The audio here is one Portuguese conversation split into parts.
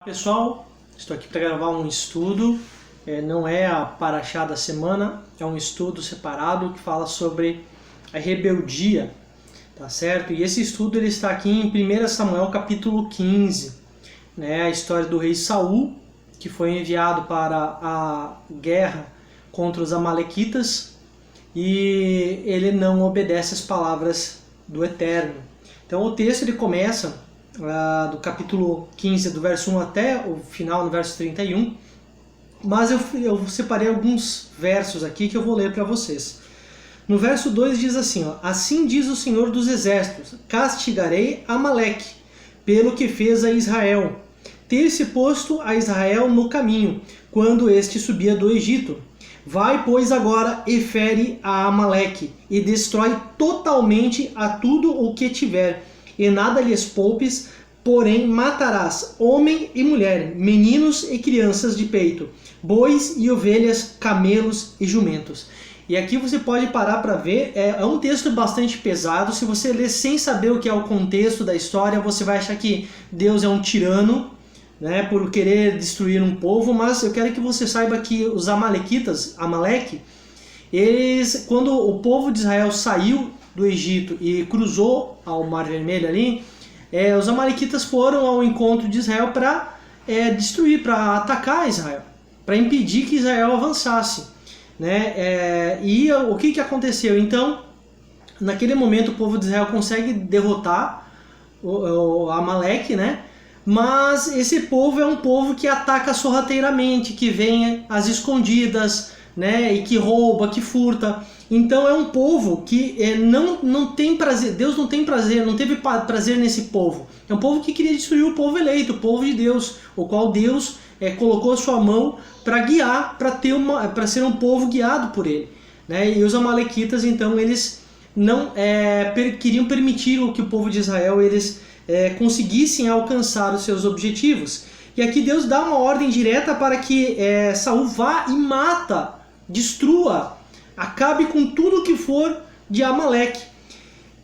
Pessoal, estou aqui para gravar um estudo, não é a Paraxá da semana, é um estudo separado que fala sobre a rebeldia, tá certo? E esse estudo ele está aqui em 1 Samuel capítulo 15, né? A história do rei Saul, que foi enviado para a guerra contra os amalequitas e ele não obedece às palavras do Eterno. Então o texto ele começa do capítulo 15, do verso 1 até o final, no verso 31, mas eu separei alguns versos aqui que eu vou ler para vocês. No verso 2 diz assim, ó, assim diz o Senhor dos Exércitos, castigarei Amaleque pelo que fez a Israel, ter-se posto a Israel no caminho, quando este subia do Egito. Vai, pois, agora e fere a Amaleque, e destrói totalmente a tudo o que tiver, e nada lhes poupes, porém matarás homem e mulher, meninos e crianças de peito, bois e ovelhas, camelos e jumentos. E aqui você pode parar para ver, é um texto bastante pesado. Se você ler sem saber o que é o contexto da história, você vai achar que Deus é um tirano, né, por querer destruir um povo, mas eu quero que você saiba que os amalequitas, Amaleque, eles, quando o povo de Israel saiu do Egito e cruzou ao Mar Vermelho ali, os amalequitas foram ao encontro de Israel para destruir, para atacar Israel, para impedir que Israel avançasse, né? E o que aconteceu? Então, naquele momento o povo de Israel consegue derrotar o Amaleque, né? Mas esse povo é um povo que ataca sorrateiramente, que vem às escondidas, né? E que rouba, que furta. Então é um povo que não tem prazer, Deus não tem prazer, não teve prazer nesse povo. É um povo que queria destruir o povo eleito, o povo de Deus, o qual Deus colocou a sua mão para guiar, para ser um povo guiado por ele, né? E os amalequitas, então, eles não queriam permitir que o povo de Israel eles conseguissem alcançar os seus objetivos. E aqui Deus dá uma ordem direta para que Saul vá e mata, destrua, acabe com tudo que for de Amaleque.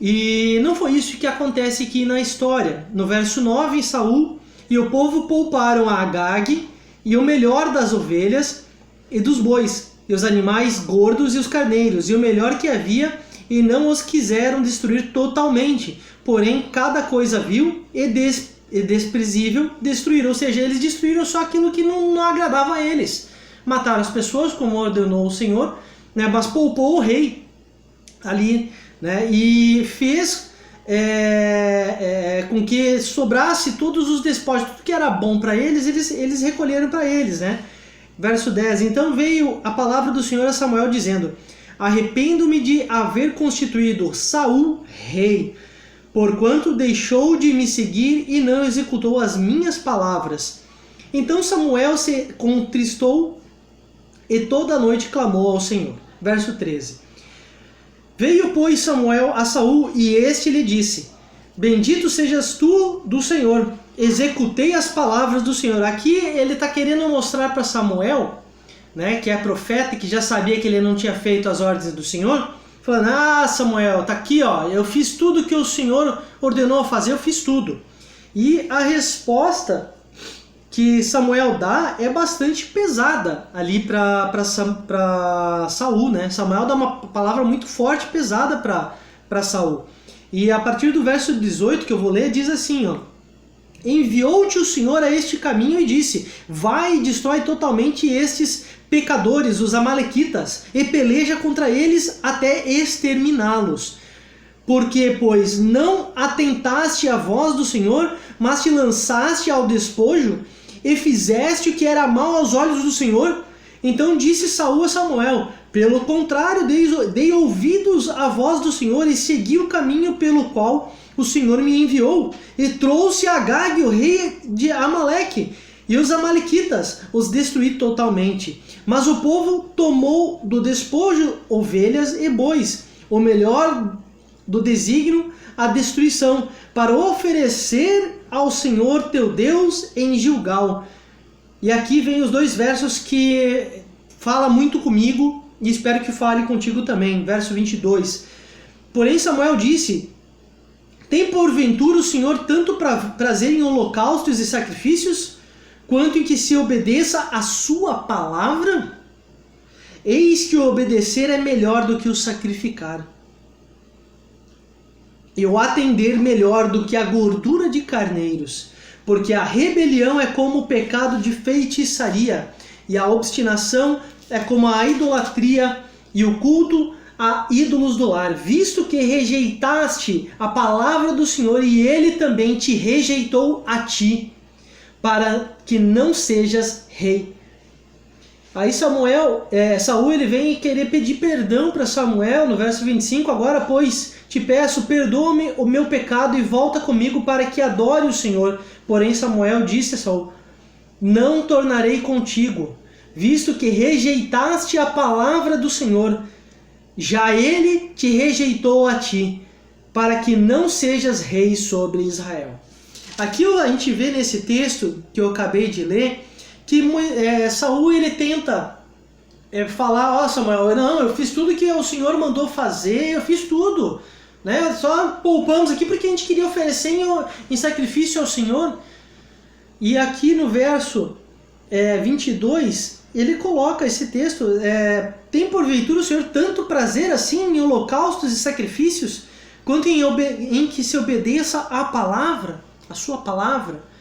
E não foi isso que acontece aqui na história. No verso 9, Saul e o povo pouparam a Agag e o melhor das ovelhas e dos bois, e os animais gordos e os carneiros, e o melhor que havia, e não os quiseram destruir totalmente. Porém, cada coisa vil e desprezível destruíram. Ou seja, eles destruíram só aquilo que não agradava a eles. Mataram as pessoas, como ordenou o Senhor, né, mas poupou o rei ali, né, e fez com que sobrasse todos os despojos, tudo que era bom para eles, eles recolheram para eles, né? Verso 10, então veio a palavra do Senhor a Samuel dizendo, arrependo-me de haver constituído Saul rei, porquanto deixou de me seguir e não executou as minhas palavras. Então Samuel se contristou e toda a noite clamou ao Senhor. Verso 13. Veio, pois, Samuel a Saul, e este lhe disse, bendito sejas tu do Senhor, executei as palavras do Senhor. Aqui ele está querendo mostrar para Samuel, né, que é profeta, que já sabia que ele não tinha feito as ordens do Senhor, falando, Samuel, tá aqui, ó, eu fiz tudo que o Senhor ordenou a fazer, eu fiz tudo. E a resposta que Samuel dá é bastante pesada ali para Saul, né? Samuel dá uma palavra muito forte, pesada para Saul. E a partir do verso 18 que eu vou ler, diz assim, ó, enviou-te o Senhor a este caminho e disse, vai e destrói totalmente estes pecadores, os amalequitas, e peleja contra eles até exterminá-los. Porque, pois, não atentaste à voz do Senhor, mas te lançaste ao despojo, e fizeste o que era mal aos olhos do Senhor? Então disse Saul a Samuel, pelo contrário, dei ouvidos à voz do Senhor e segui o caminho pelo qual o Senhor me enviou, e trouxe Agag, o rei de Amaleque, e os amalequitas, os destruí totalmente. Mas o povo tomou do despojo ovelhas e bois, o melhor do desígnio, a destruição, para oferecer ao Senhor teu Deus em Gilgal. E aqui vem os dois versos que fala muito comigo e espero que fale contigo também. Verso 22. Porém Samuel disse, tem porventura o Senhor tanto prazer em holocaustos e sacrifícios, quanto em que se obedeça a sua palavra? Eis que o obedecer é melhor do que o sacrificar, e o atender melhor do que a gordura de carneiros, porque a rebelião é como o pecado de feitiçaria, e a obstinação é como a idolatria e o culto a ídolos do lar, visto que rejeitaste a palavra do Senhor, e ele também te rejeitou a ti, para que não sejas rei. Aí Saul ele vem querer pedir perdão para Samuel no verso 25, agora pois te peço, perdoa-me o meu pecado e volta comigo para que adore o Senhor. Porém Samuel disse a Saul, não tornarei contigo, visto que rejeitaste a palavra do Senhor, já ele te rejeitou a ti, para que não sejas rei sobre Israel. Aqui a gente vê nesse texto que eu acabei de ler, que Saul ele tenta falar, ó Samuel, não, eu fiz tudo que o Senhor mandou fazer, eu fiz tudo, né? Só poupamos aqui porque a gente queria oferecer em sacrifício ao Senhor. E aqui no verso 22, ele coloca esse texto, tem porventura o Senhor tanto prazer assim em holocaustos e sacrifícios, quanto em que se obedeça à palavra, a sua palavra?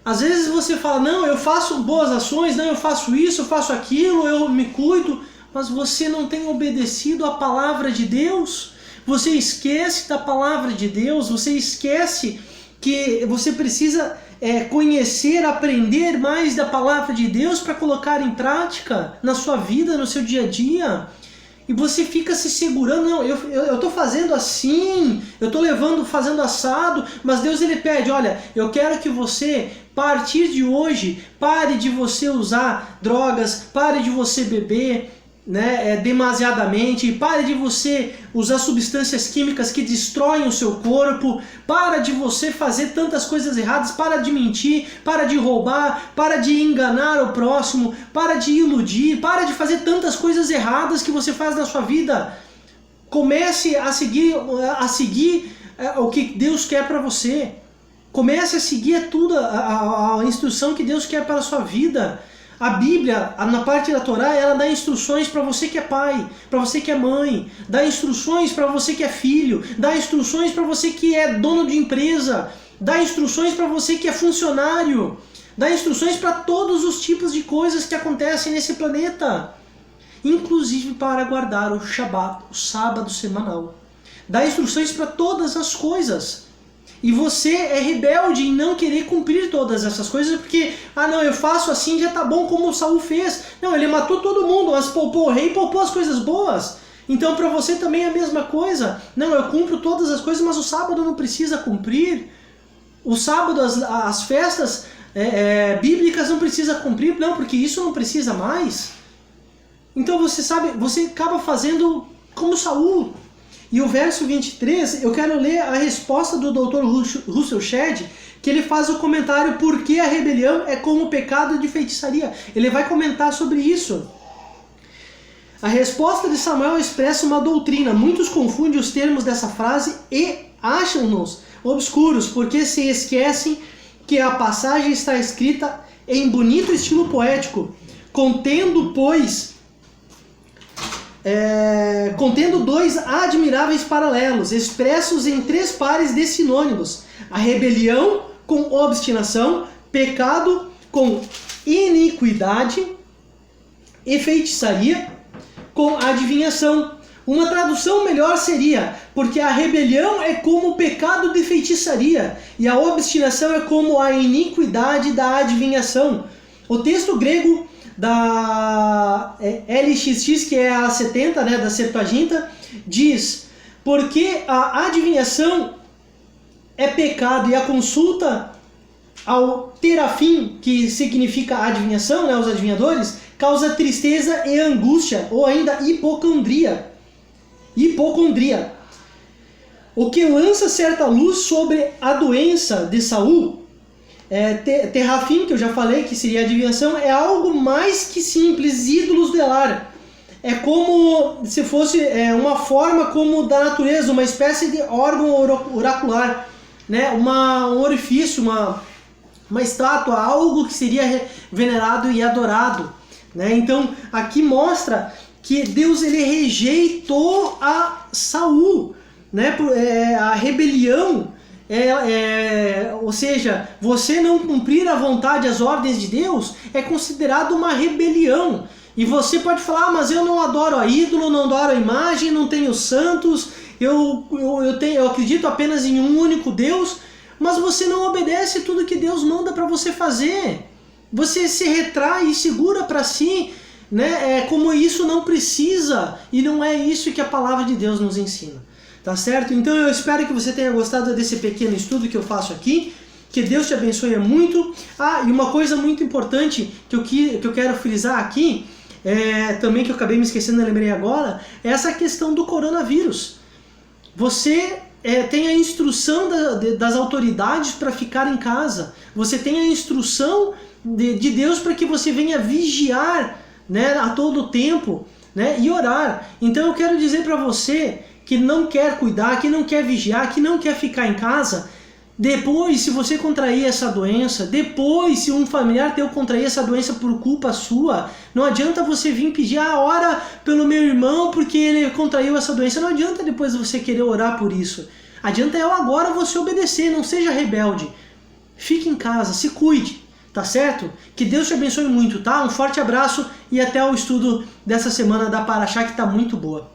Às vezes você fala, não, eu faço boas ações, não, eu faço isso, eu faço aquilo, eu me cuido, mas você não tem obedecido à palavra de Deus, você esquece da palavra de Deus, você esquece que você precisa conhecer, aprender mais da palavra de Deus para colocar em prática na sua vida, no seu dia a dia. E você fica se segurando, não, eu estou fazendo assim, eu estou fazendo assado, mas Deus ele pede, olha, eu quero que você, a partir de hoje, pare de você usar drogas, pare de você beber, né, demasiadamente, pare de você usar substâncias químicas que destroem o seu corpo, para de você fazer tantas coisas erradas, para de mentir, para de roubar, para de enganar o próximo, para de iludir, para de fazer tantas coisas erradas que você faz na sua vida. Comece a seguir o que Deus quer para você. Comece a seguir tudo a instrução que Deus quer para a sua vida. A Bíblia, na parte da Torá, ela dá instruções para você que é pai, para você que é mãe, dá instruções para você que é filho, dá instruções para você que é dono de empresa, dá instruções para você que é funcionário, dá instruções para todos os tipos de coisas que acontecem nesse planeta, inclusive para guardar o Shabat, o sábado semanal. Dá instruções para todas as coisas. E você é rebelde em não querer cumprir todas essas coisas, porque, não, eu faço assim, já tá bom como o Saul fez. Não, ele matou todo mundo, mas poupou o rei, poupou as coisas boas. Então para você também é a mesma coisa. Não, eu cumpro todas as coisas, mas o sábado não precisa cumprir. O sábado, as festas bíblicas não precisa cumprir, não, porque isso não precisa mais. Então você acaba fazendo como Saul. E o verso 23, eu quero ler a resposta do Dr. Russell Shedd, que ele faz o comentário por que a rebelião é como o pecado de feitiçaria. Ele vai comentar sobre isso. A resposta de Samuel expressa uma doutrina. Muitos confundem os termos dessa frase e acham-nos obscuros, porque se esquecem que a passagem está escrita em bonito estilo poético, contendo dois admiráveis paralelos, expressos em 3 pares de sinônimos: a rebelião com obstinação, pecado com iniquidade e feitiçaria com adivinhação. Uma tradução melhor seria: porque a rebelião é como o pecado de feitiçaria e a obstinação é como a iniquidade da adivinhação. O texto grego da LXX, que é a 70, né, da Septuaginta, diz: porque a adivinhação é pecado e a consulta ao terafim, que significa adivinhação, né, os adivinhadores, causa tristeza e angústia, ou ainda hipocondria. O que lança certa luz sobre a doença de Saul, terafim, que eu já falei que seria adivinhação, é algo mais que simples ídolos de lar. É como se fosse uma forma como da natureza, uma espécie de órgão oracular, né? Um orifício, uma estátua, algo que seria venerado e adorado, né? Então aqui mostra que Deus ele rejeitou a Saul, né? A rebelião, ou seja, você não cumprir a vontade, as ordens de Deus, é considerado uma rebelião. E você pode falar, mas eu não adoro a ídolo, não adoro a imagem, não tenho santos, eu acredito apenas em um único Deus, mas você não obedece tudo que Deus manda para você fazer. Você se retrai e segura para si, né? Como isso não precisa, e não é isso que a palavra de Deus nos ensina. Tá certo? Então eu espero que você tenha gostado desse pequeno estudo que eu faço aqui. Que Deus te abençoe muito. E uma coisa muito importante que eu quero frisar aqui, também que eu acabei me esquecendo, eu lembrei agora, é essa questão do coronavírus. Você tem a instrução das autoridades para ficar em casa. Você tem a instrução de Deus para que você venha vigiar, né, a todo tempo, né, e orar. Então eu quero dizer para você que não quer cuidar, que não quer vigiar, que não quer ficar em casa, depois, se você contrair essa doença, depois, se um familiar teu contrair essa doença por culpa sua, não adianta você vir pedir, ora pelo meu irmão porque ele contraiu essa doença. Não adianta depois você querer orar por isso. Adianta agora você obedecer, não seja rebelde. Fique em casa, se cuide, tá certo? Que Deus te abençoe muito, tá? Um forte abraço e até o estudo dessa semana da Paraxá, que tá muito boa.